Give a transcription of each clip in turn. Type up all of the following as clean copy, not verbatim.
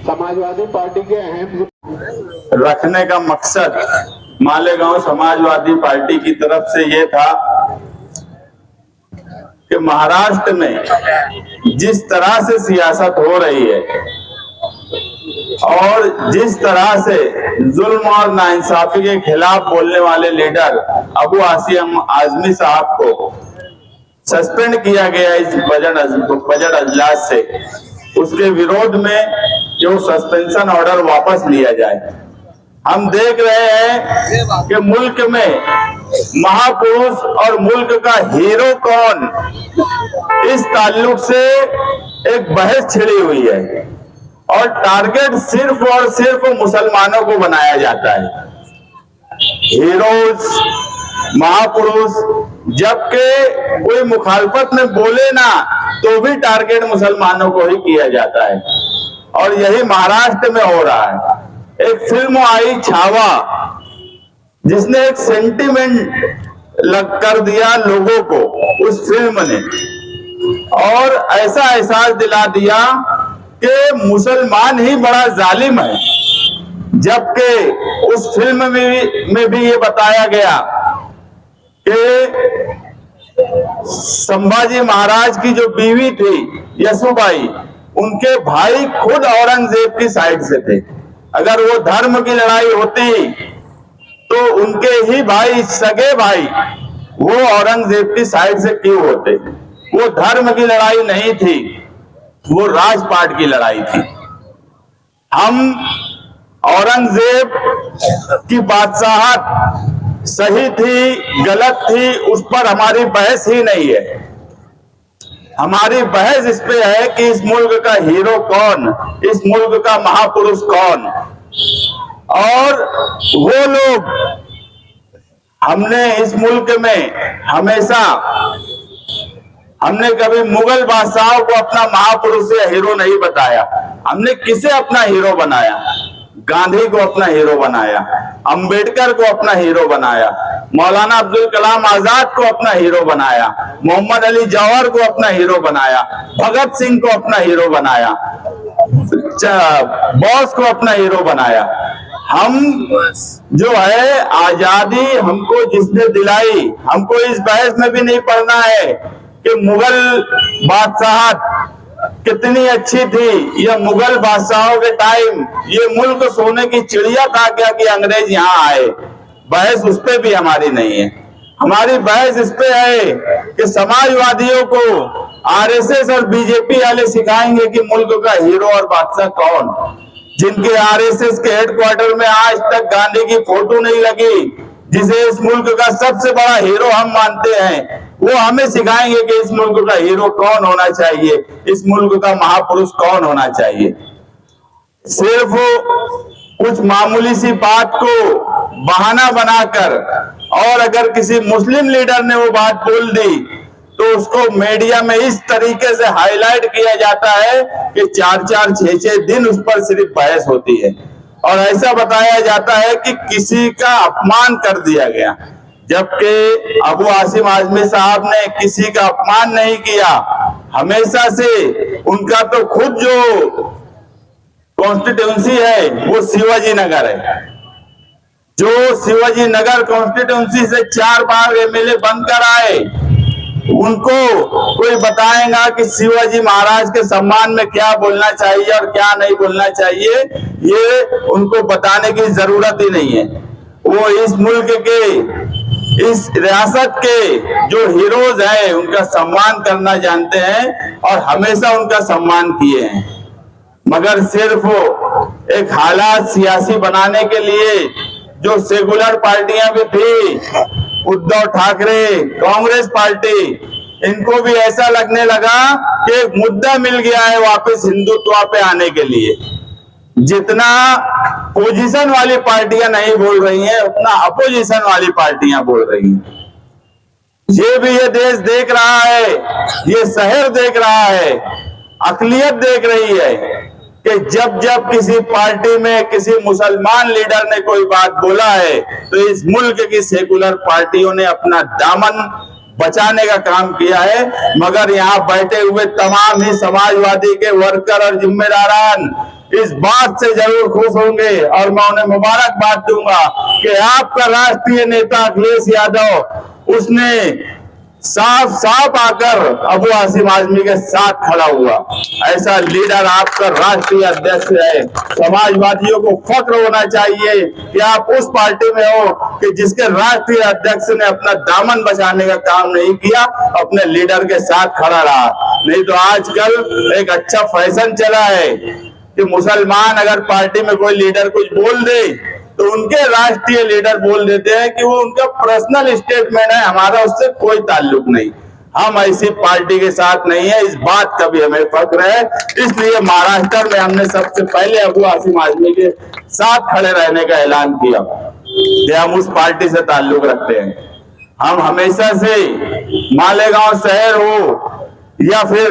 Samajwadi party के अहम रखने का मकसद मालेगांव समाजवादी पार्टी की तरफ से ये था कि महाराष्ट्र में जिस तरह से सियासत हो रही है और जिस तरह से जुल्म और नाइंसाफी के खिलाफ बोलने वाले लीडर अबू आसिम आजमी साहब को सस्पेंड किया गया इस बजट अजलास से, उसके विरोध में जो सस्पेंशन ऑर्डर वापस लिया जाए। हम देख रहे हैं कि मुल्क में महापुरुष और मुल्क का हीरो कौन, इस ताल्लुक से एक बहस छिड़ी हुई है और टारगेट सिर्फ और सिर्फ मुसलमानों को बनाया जाता है। हीरोज, महापुरुष, जबकि कोई मुखालफत में बोले ना तो भी टारगेट मुसलमानों को ही किया जाता है और यही महाराष्ट्र में हो रहा है। एक फिल्म आई छावा, जिसने एक सेंटिमेंट लग कर दिया लोगों को उस फिल्म ने और ऐसा एहसास दिला दिया कि मुसलमान ही बड़ा जालिम है, जबकि उस फिल्म में भी ये बताया गया कि संभाजी महाराज की जो बीवी थी यसुबाई, उनके भाई खुद औरंगजेब की साइड से थे। अगर वो धर्म की लड़ाई होती तो उनके ही भाई, सगे भाई, वो औरंगजेब की साइड से क्यों होते? वो धर्म की लड़ाई नहीं थी, वो राजपाट की लड़ाई थी। हम औरंगजेब की बादशाहत सही थी गलत थी उस पर हमारी बहस ही नहीं है। हमारी बहस इस पे है कि इस मुल्क का हीरो कौन, इस मुल्क का महापुरुष कौन। और वो लोग, हमने इस मुल्क में हमेशा, हमने कभी मुगल बादशाहों को अपना महापुरुष या हीरो नहीं बताया। हमने किसे अपना हीरो बनाया? गांधी को अपना हीरो बनाया, अंबेडकर को अपना हीरो बनाया, मौलाना अब्दुल कलाम आजाद को अपना हीरो बनाया, मोहम्मद अली जौहर को अपना हीरो बनाया, भगत सिंह को अपना हीरो बनाया, बोस को अपना हीरो बनाया। हम जो है आजादी हमको जिसने दिलाई, हमको इस बहस में भी नहीं पड़ना है कि मुगल बादशाहत कितनी अच्छी थी या मुगल बादशाहों के टाइम ये मुल्क सोने की चिड़िया था क्या कि अंग्रेज यहाँ आए। बहस उस पे भी हमारी नहीं है। हमारी बहस इस पे है कि समाजवादियों को आरएसएस और बीजेपी वाले सिखाएंगे कि मुल्क का हीरो और बादशाह कौन। जिनके आरएसएस के हेडक्वार्टर में आज तक गांधी की फोटो नहीं लगी, जिसे इस मुल्क का सबसे बड़ा हीरो हम मानते हैं, वो हमें सिखाएंगे कि इस मुल्क का हीरो कौन होना चाहिए, इस मुल्क का महापुरुष कौन होना चाहिए। सिर्फ कुछ मामूली सी बात को बहाना बनाकर, और अगर किसी मुस्लिम लीडर ने वो बात बोल दी तो उसको मीडिया में इस तरीके से हाईलाइट किया जाता है कि 4-4, 6-6 दिन उस पर सिर्फ बहस होती है और ऐसा बताया जाता है कि किसी का अपमान कर दिया गया, जबकि अबू आसिम आजमी साहब ने किसी का अपमान नहीं किया। हमेशा से उनका तो खुद जो कॉन्स्टिट्यूंसी है वो शिवाजी नगर है, जो शिवाजी नगर कॉन्स्टिट्यूंसी से 4 बार एमएलए बनकर आए। उनको कोई बताएगा कि शिवाजी महाराज के सम्मान में क्या बोलना चाहिए और क्या नहीं बोलना चाहिए, ये उनको बताने की जरूरत ही नहीं है। वो इस मुल्क के इस रियासत के जो हीरोज हैं उनका सम्मान करना जानते हैं और हमेशा उनका सम्मान किए हैं, मगर सिर्फ एक हालात सियासी बनाने के लिए जो सेकुलर पार्टियां भी थी, उद्धव ठाकरे, कांग्रेस पार्टी, इनको भी ऐसा लगने लगा कि एक मुद्दा मिल गया है वापस हिंदुत्व पे आने के लिए। जितना पोजीशन वाली पार्टियां नहीं बोल रही हैं, उतना अपोजिशन वाली पार्टियां बोल रही हैं। ये भी ये देश देख रहा है, ये शहर देख रहा है, अकलियत देख रही है कि जब जब किसी पार्टी में किसी मुसलमान लीडर ने कोई बात बोला है तो इस मुल्क की सेकुलर पार्टियों ने अपना दामन बचाने का काम किया है। मगर यहाँ बैठे हुए तमाम ही समाजवादी के वर्कर और जिम्मेदारान इस बात से जरूर खुश होंगे और मैं उन्हें मुबारकबाद दूंगा कि आपका राष्ट्रीय नेता अखिलेश यादव उसने साफ साफ आकर अबू आसिम आजमी के साथ खड़ा हुआ। ऐसा लीडर आपका राष्ट्रीय अध्यक्ष है। समाजवादियों को फख्र होना चाहिए कि आप उस पार्टी में हो कि जिसके राष्ट्रीय अध्यक्ष ने अपना दामन बचाने का काम नहीं किया, अपने लीडर के साथ खड़ा रहा। नहीं तो आजकल एक अच्छा फैशन चला है कि मुसलमान अगर पार्टी में कोई लीडर कुछ बोल दे तो उनके राष्ट्रीय लीडर बोल देते हैं कि वो उनका पर्सनल स्टेटमेंट है, हमारा उससे कोई ताल्लुक नहीं। हम ऐसी पार्टी के साथ नहीं है, इस बात का भी हमें फख्र है। इसलिए महाराष्ट्र में हमने सबसे पहले अबू आसिम आजमी के साथ खड़े रहने का ऐलान किया कि हम उस पार्टी से ताल्लुक रखते हैं। हम हमेशा से मालेगांव शहर हो या फिर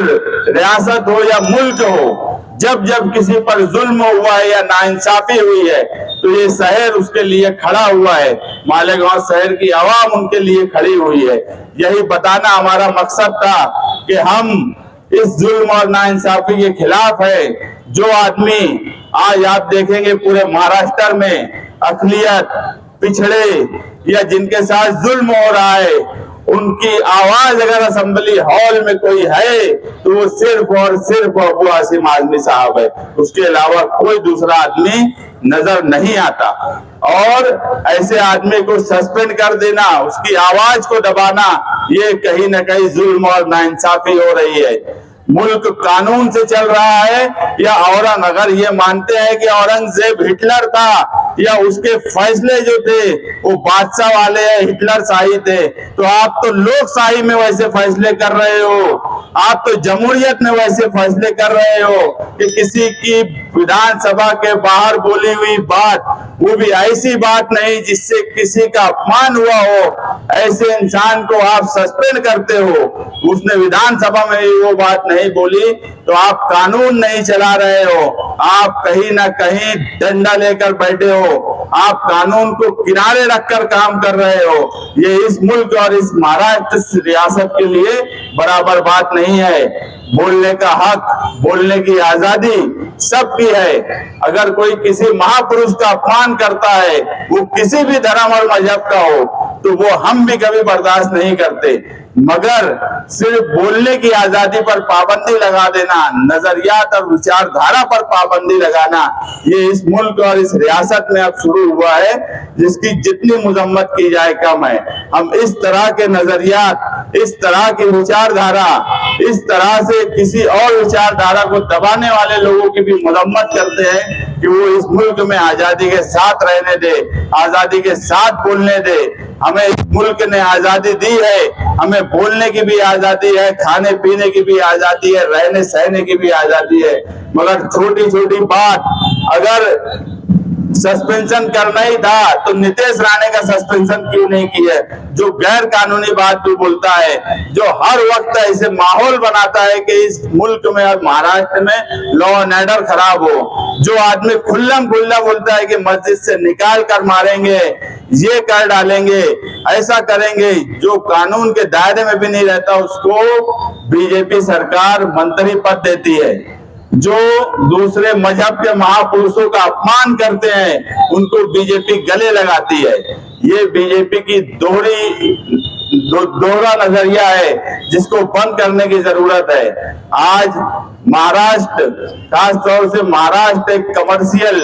रियासत हो या मुल्क हो, जब जब किसी पर जुल्म हुआ है या नाइंसाफी हुई है तो ये शहर उसके लिए खड़ा हुआ है। मालेगांव शहर की आवाम उनके लिए खड़ी हुई है। यही बताना हमारा मकसद था कि हम इस जुल्म और नाइंसाफी के खिलाफ है। जो आदमी आज आप देखेंगे पूरे महाराष्ट्र में अकलियत, पिछड़े या जिनके साथ जुल्म हो रहा है, उनकी आवाज अगर असेंबली हॉल में कोई है तो वो सिर्फ और सिर्फ अबू आसिम आजमी साहब है। उसके अलावा कोई दूसरा आदमी नजर नहीं आता। और ऐसे आदमी को सस्पेंड कर देना, उसकी आवाज को दबाना, ये कहीं ना कहीं जुल्म और नाइंसाफी हो रही है। मुल्क कानून से चल रहा है या औरंग, अगर ये मानते हैं कि औरंगजेब हिटलर था या उसके फैसले जो थे वो बादशाह वाले हिटलर शाही थे, तो आप तो लोकशाही में वैसे फैसले कर रहे हो, आप तो जमहूरियत में वैसे फैसले कर रहे हो कि किसी की विधानसभा के बाहर बोली हुई बात, वो भी ऐसी बात नहीं जिससे किसी का अपमान हुआ हो, ऐसे इंसान को आप सस्पेंड करते हो। उसने विधानसभा में वो बात नहीं बोली तो आप कानून नहीं चला रहे हो, आप कहीं ना कहीं डंडा लेकर बैठे हो, आप कानून को किनारे रखकर काम कर रहे हो। ये इस मुल्क और इस महाराष्ट्र रियासत के लिए बराबर बात नहीं है। बोलने का हक, बोलने की आजादी सबकी है। अगर कोई किसी महापुरुष का अपमान करता है, वो किसी भी धर्म और मजहब का हो, तो वो हम भी कभी बर्दाश्त नहीं करते। मगर सिर्फ बोलने की आजादी पर पाबंदी लगा देना, नजरियात और विचारधारा पर पाबंदी लगाना, ये इस मुल्क और इस रियासत में अब शुरू हुआ है, जिसकी जितनी मजम्मत की जाए कम है। हम इस तरह के नजरियात, इस तरह की विचारधारा, इस तरह से किसी और विचारधारा को दबाने वाले लोगों की भी मजम्मत करते हैं कि वो इस मुल्क में आजादी के साथ रहने दे, आजादी के साथ बोलने दे। हमें इस मुल्क ने आजादी दी है, हमें बोलने की भी आजादी है, खाने पीने की भी आजादी है, रहने सहने की भी आजादी है। मगर छोटी छोटी बात, अगर सस्पेंशन करना ही था तो नीतीश राणे का सस्पेंशन क्यों नहीं किया? जो गैर कानूनी बात भी बोलता है, जो हर वक्त ऐसे माहौल बनाता है कि इस मुल्क में और महाराष्ट्र में लॉ एंड ऑर्डर खराब हो, जो आदमी खुल्लम खुल्ला बोलता है कि मस्जिद से निकाल कर मारेंगे, ये कर डालेंगे, ऐसा करेंगे, जो कानून के दायरे में भी नहीं रहता उसको बीजेपी सरकार मंत्री पद देती है। जो दूसरे मजहब के महापुरुषों का अपमान करते हैं उनको बीजेपी गले लगाती है। ये बीजेपी की दोहरी दोहरा नजरिया है जिसको बंद करने की जरूरत है। आज महाराष्ट्र, खास तौर से महाराष्ट्र एक कमर्शियल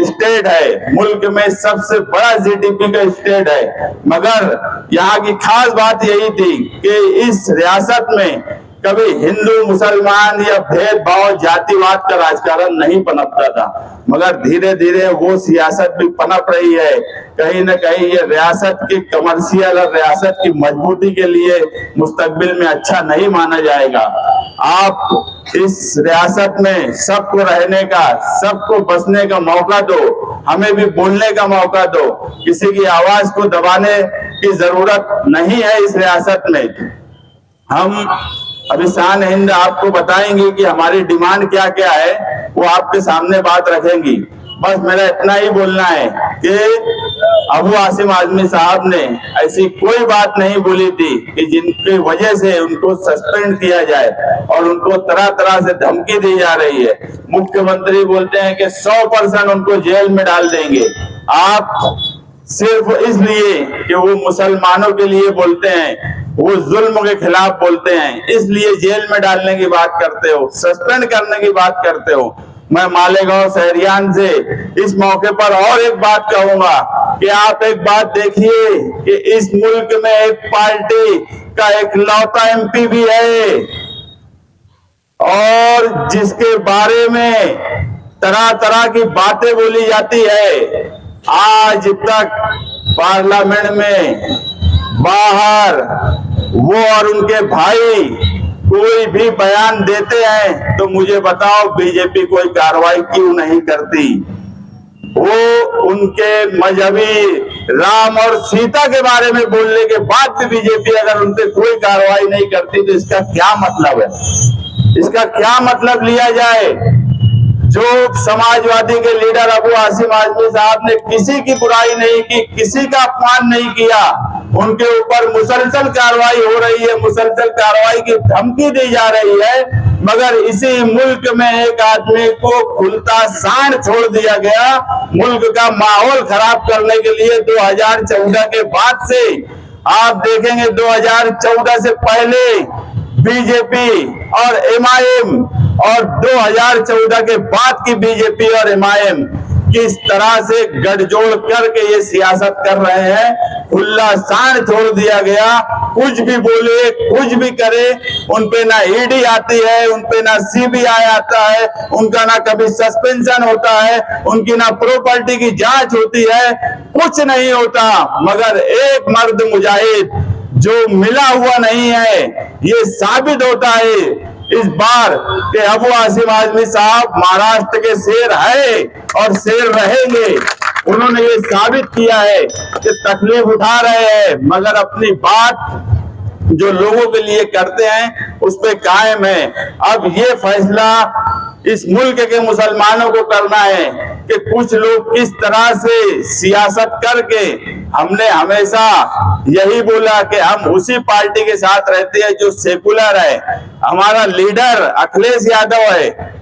स्टेट है, मुल्क में सबसे बड़ा जीडीपी का स्टेट है, मगर यहाँ की खास बात यही थी कि इस रियासत में कभी हिंदू मुसलमान या भेदभाव जातिवाद का राजकारण नहीं पनपता था, मगर धीरे धीरे वो सियासत भी पनप रही है। कहीं न कहीं ये रियासत की कमर्शियल और रियासत की मजबूती के लिए मुस्तकबिल में अच्छा नहीं माना जाएगा। आप इस रियासत में सबको रहने का, सबको बसने का मौका दो, हमें भी बोलने का मौका दो, किसी की आवाज को दबाने की जरूरत नहीं है इस रियासत में। हम अभी शान हिंद आपको बताएंगे कि हमारी डिमांड क्या क्या है, वो आपके सामने बात रखेंगी। बस मेरा इतना ही बोलना है कि अबू आसिम आजमी साहब ने ऐसी कोई बात नहीं बोली थी कि जिनकी वजह से उनको सस्पेंड किया जाए और उनको तरह तरह से धमकी दी जा रही है। मुख्यमंत्री बोलते हैं कि 100% उनको जेल में डाल देंगे। आप सिर्फ इसलिए कि वो मुसलमानों के लिए बोलते हैं, वो जुल्म के खिलाफ बोलते हैं, इसलिए जेल में डालने की बात करते हो, सस्पेंड करने की बात करते हो। मैं मालेगांव शहरियान से इस मौके पर और एक बात कहूंगा कि आप एक बात देखिए कि इस मुल्क में एक पार्टी का एक लौता एमपी भी है और जिसके बारे में तरह तरह की बातें बोली जाती है। आज तक पार्लियामेंट में बाहर वो और उनके भाई कोई भी बयान देते हैं तो मुझे बताओ बीजेपी कोई कार्रवाई क्यों नहीं करती? वो उनके मजहबी राम और सीता के बारे में बोलने के बाद भी बीजेपी अगर उन पर कोई कार्रवाई नहीं करती तो इसका क्या मतलब है? इसका क्या मतलब लिया जाए? जो समाजवादी के लीडर अबू आसिम आजमी साहब ने किसी की बुराई नहीं की, किसी का अपमान नहीं किया, उनके ऊपर मुसलसल कार्रवाई हो रही है, मुसलसल कार्रवाई की धमकी दी जा रही है, मगर इसी मुल्क में एक आदमी को खुलता सांड छोड़ दिया गया मुल्क का माहौल खराब करने के लिए। 2014 के बाद से आप देखेंगे 2014 से पहले बीजेपी और एमआईएम और 2014 के बाद की बीजेपी और एमआईएम किस तरह से गठजोड़ करके ये सियासत कर रहे हैं। खुला सांड छोड़ दिया गया, कुछ भी बोले, कुछ भी करे, उनपे ना ईडी आती है, उनपे ना सीबीआई आता है, उनका ना कभी सस्पेंशन होता है, उनकी ना प्रॉपर्टी की जांच होती है, कुछ नहीं होता। मगर एक मर्द मुजाहिद जो मिला हुआ नहीं है, ये साबित होता है इस बार कि अबू आसिम आजमी साहब महाराष्ट्र के शेर है और शेर रहेंगे। उन्होंने ये साबित किया है कि तकलीफ उठा रहे हैं मगर अपनी बात जो लोगों के लिए करते हैं उस पे कायम है। अब ये फैसला इस मुल्क के मुसलमानों को करना है कि कुछ लोग किस तरह से सियासत करके, हमने हमेशा यही बोला कि हम उसी पार्टी के साथ रहते हैं जो सेकुलर है। हमारा लीडर अखिलेश यादव है,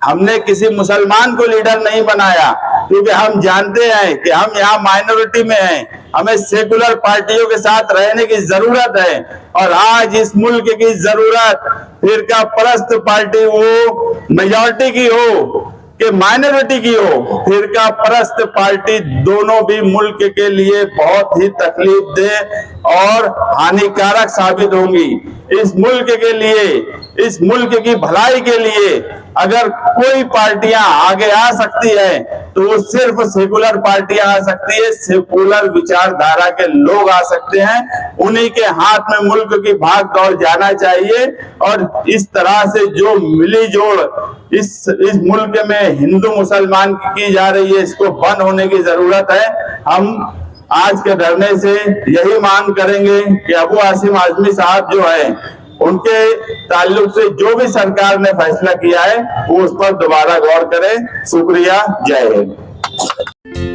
हमने किसी मुसलमान को लीडर नहीं बनाया क्योंकि हम जानते हैं कि हम यहाँ माइनॉरिटी में हैं, हमें सेकुलर पार्टियों के साथ रहने की जरूरत है। और आज इस मुल्क की जरूरत फिरका परस्त पार्टी वो मेजॉरिटी की हो कि माइनॉरिटी की हो, फिरका परस्त पार्टी दोनों भी मुल्क के लिए बहुत ही तकलीफ दे और हानिकारक साबित होंगी। इस मुल्क के लिए, इस मुल्क की भलाई के लिए अगर कोई पार्टियां आगे आ सकती है तो वो सिर्फ सेकुलर पार्टियां आ सकती है, सेकुलर विचारधारा के लोग आ सकते हैं। उन्हीं के हाथ में मुल्क की भाग दौड़ जाना चाहिए और इस तरह से जो मिली जोड़ इस मुल्क में हिंदू मुसलमान की जा रही है, इसको बंद होने की जरूरत है। हम आज के धरने से यही मांग करेंगे कि अबू आसिम आजमी साहब जो है उनके ताल्लुक से जो भी सरकार ने फैसला किया है वो उस पर दोबारा गौर करें। शुक्रिया, जय हिंद।